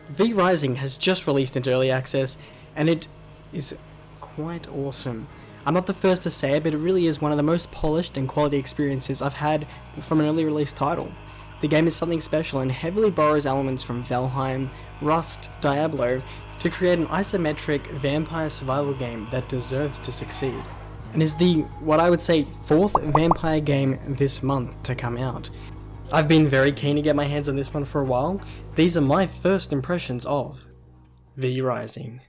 V Rising has just released into early access, and it is quite awesome. I'm not the first to say it, but it really is one of the most polished and quality experiences I've had from an early release title. The game is something special and heavily borrows elements from Valheim, Rust, Diablo to create an isometric vampire survival game that deserves to succeed. And is the, what I would say, 4th vampire game this month to come out. I've been very keen to get my hands on this one for a while. These are my first impressions of V Rising.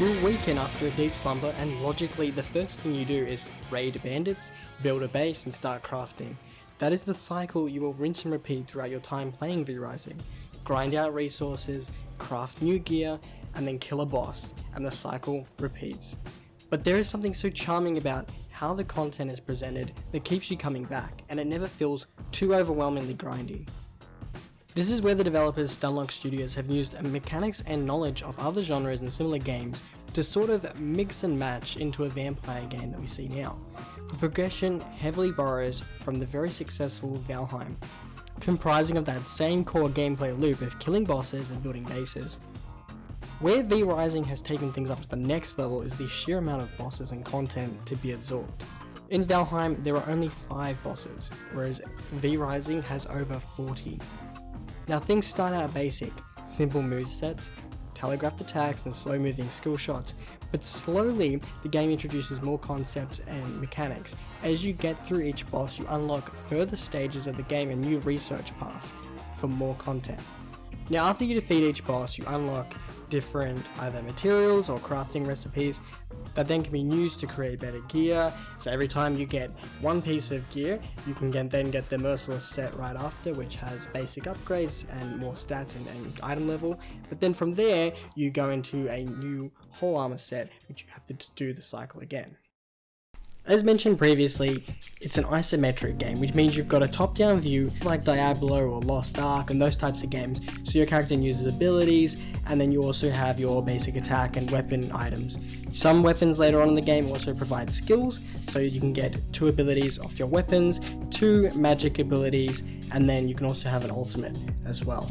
You'll awaken after a deep slumber, and logically the first thing you do is raid bandits, build a base and start crafting. That is the cycle you will rinse and repeat throughout your time playing V Rising. Grind out resources, craft new gear, and then kill a boss, and the cycle repeats. But there is something so charming about how the content is presented that keeps you coming back, and it never feels too overwhelmingly grindy. This is where the developers Stunlock Studios have used mechanics and knowledge of other genres and similar games to sort of mix and match into a vampire game that we see now. The progression heavily borrows from the very successful Valheim, comprising of that same core gameplay loop of killing bosses and building bases. Where V Rising has taken things up to the next level is the sheer amount of bosses and content to be absorbed. In Valheim there are only 5 bosses, whereas V Rising has over 40. Now things start out basic, simple movesets, telegraphed attacks and slow moving skill shots, but slowly the game introduces more concepts and mechanics. As you get through each boss you unlock further stages of the game and new research paths for more content. Now after you defeat each boss you unlock different either materials or crafting recipes that then can be used to create better gear. So every time you get one piece of gear, you can then get the Merciless set right after, which has basic upgrades and more stats and item level. But then from there, you go into a new whole armor set, which you have to do the cycle again. As mentioned previously, it's an isometric game, which means you've got a top-down view like Diablo or Lost Ark and those types of games, so your character uses abilities, and then you also have your basic attack and weapon items. Some weapons later on in the game also provide skills, so you can get 2 abilities off your weapons, 2 magic abilities, and then you can also have an ultimate as well.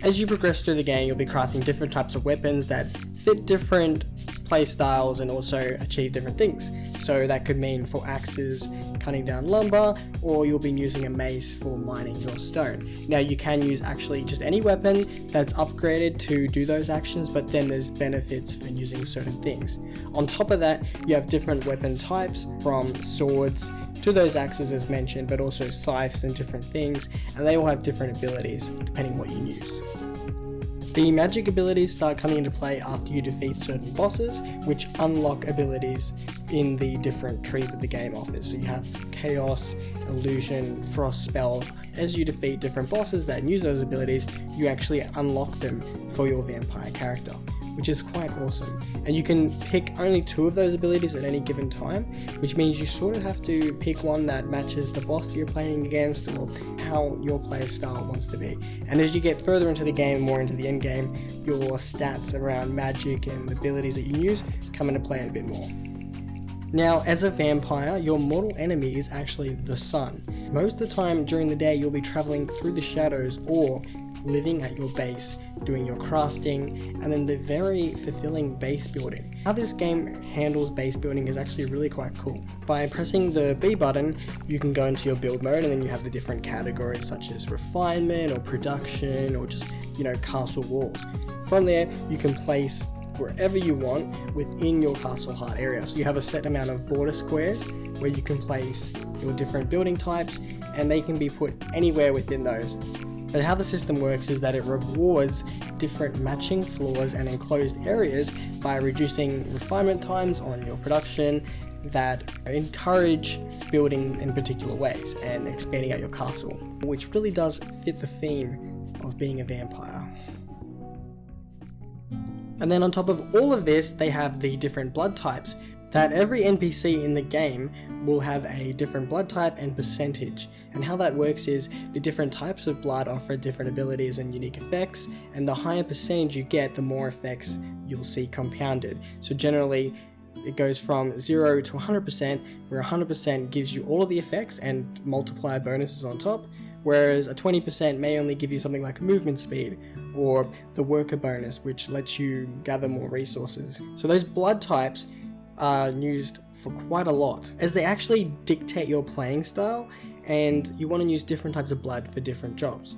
As you progress through the game, you'll be crafting different types of weapons that fit different playstyles and also achieve different things. So that could mean for axes, cutting down lumber, or you'll be using a mace for mining your stone. Now you can use actually just any weapon that's upgraded to do those actions, but then there's benefits for using certain things. On top of that, you have different weapon types from swords to those axes as mentioned, but also scythes and different things, and they all have different abilities depending what you use. The magic abilities start coming into play after you defeat certain bosses, which unlock abilities in the different trees that the game offers. So you have Chaos, Illusion, Frost Spell. As you defeat different bosses that use those abilities, you actually unlock them for your vampire character, which is quite awesome. And you can pick only 2 of those abilities at any given time, which means you sort of have to pick one that matches the boss that you're playing against or how your player style wants to be. And as you get further into the game, more into the end game, your stats around magic and the abilities that you use come into play a bit more. Now, as a vampire, your mortal enemy is actually the sun. Most of the time during the day, you'll be traveling through the shadows or living at your base, doing your crafting, and then the very fulfilling base building. How this game handles base building is actually really quite cool. By pressing the B button, you can go into your build mode, and then you have the different categories such as refinement or production or just, castle walls. From there, you can place wherever you want within your castle heart area. So you have a set amount of border squares where you can place your different building types, and they can be put anywhere within those. But how the system works is that it rewards different matching floors and enclosed areas by reducing refinement times on your production that encourage building in particular ways and expanding out your castle, which really does fit the theme of being a vampire. And then on top of all of this, they have the different blood types, that every NPC in the game will have a different blood type and percentage, and how that works is the different types of blood offer different abilities and unique effects, and the higher percentage you get, the more effects you'll see compounded. So generally it goes from 0 to 100%, where 100% gives you all of the effects and multiplier bonuses on top, whereas a 20% may only give you something like movement speed, or the worker bonus, which lets you gather more resources. So those blood types are used for quite a lot, as they actually dictate your playing style, and you want to use different types of blood for different jobs.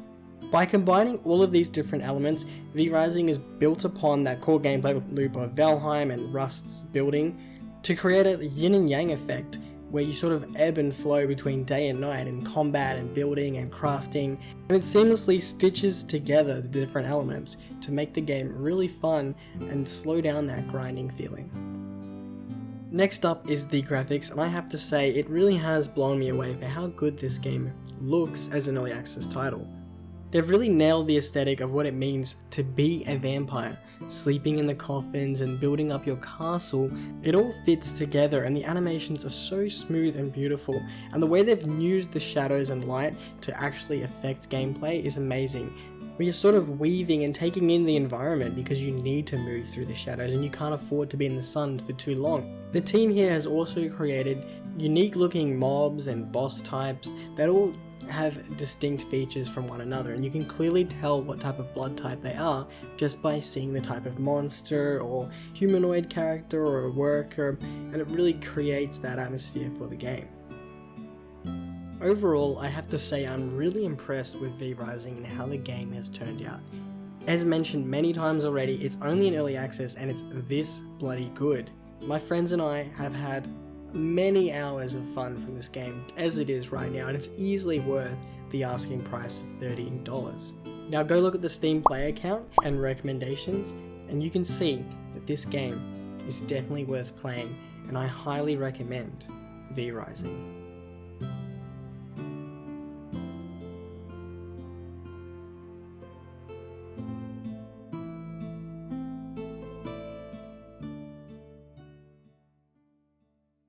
By combining all of these different elements, V-Rising is built upon that core gameplay loop of Valheim and Rust's building to create a yin and yang effect, where you sort of ebb and flow between day and night in combat and building and crafting, and it seamlessly stitches together the different elements to make the game really fun and slow down that grinding feeling. Next up is the graphics, and I have to say it really has blown me away for how good this game looks as an early access title. They've really nailed the aesthetic of what it means to be a vampire, sleeping in the coffins and building up your castle. It all fits together, and the animations are so smooth and beautiful, and the way they've used the shadows and light to actually affect gameplay is amazing. Where you're sort of weaving and taking in the environment because you need to move through the shadows and you can't afford to be in the sun for too long. The team here has also created unique looking mobs and boss types that all have distinct features from one another, and you can clearly tell what type of blood type they are just by seeing the type of monster or humanoid character or a worker, and it really creates that atmosphere for the game. Overall, I have to say I'm really impressed with V-Rising and how the game has turned out. As mentioned many times already, it's only in early access and it's this bloody good. My friends and I have had many hours of fun from this game as it is right now, and it's easily worth the asking price of $30. Now go look at the Steam player count and recommendations, and you can see that this game is definitely worth playing, and I highly recommend V-Rising.